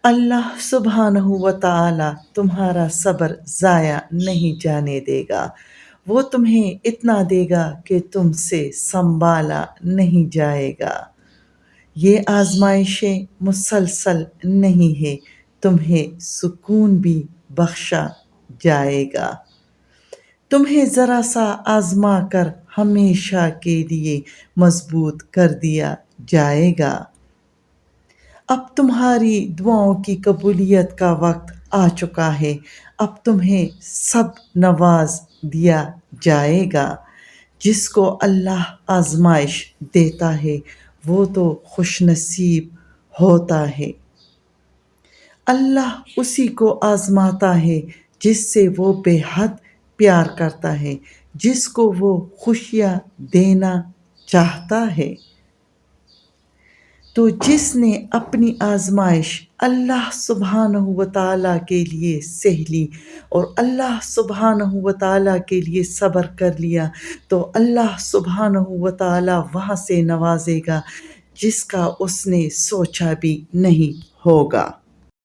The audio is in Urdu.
اللہ سبحانہ و تعالی تمہارا صبر ضائع نہیں جانے دے گا، وہ تمہیں اتنا دے گا کہ تم سے سنبھالا نہیں جائے گا۔ یہ آزمائشیں مسلسل نہیں ہے، تمہیں سکون بھی بخشا جائے گا، تمہیں ذرا سا آزما کر ہمیشہ کے لیے مضبوط کر دیا جائے گا۔ اب تمہاری دعاؤں کی قبولیت کا وقت آ چکا ہے، اب تمہیں سب نواز دیا جائے گا۔ جس کو اللہ آزمائش دیتا ہے وہ تو خوش نصیب ہوتا ہے۔ اللہ اسی کو آزماتا ہے جس سے وہ بے حد پیار کرتا ہے، جس کو وہ خوشیاں دینا چاہتا ہے۔ تو جس نے اپنی آزمائش اللہ سبحانہ و تعالیٰ کے لیے سہ لی اور اللہ سبحانہ و تعالیٰ کے لیے صبر کر لیا، تو اللہ سبحانہ و تعالیٰ وہاں سے نوازے گا جس کا اس نے سوچا بھی نہیں ہوگا۔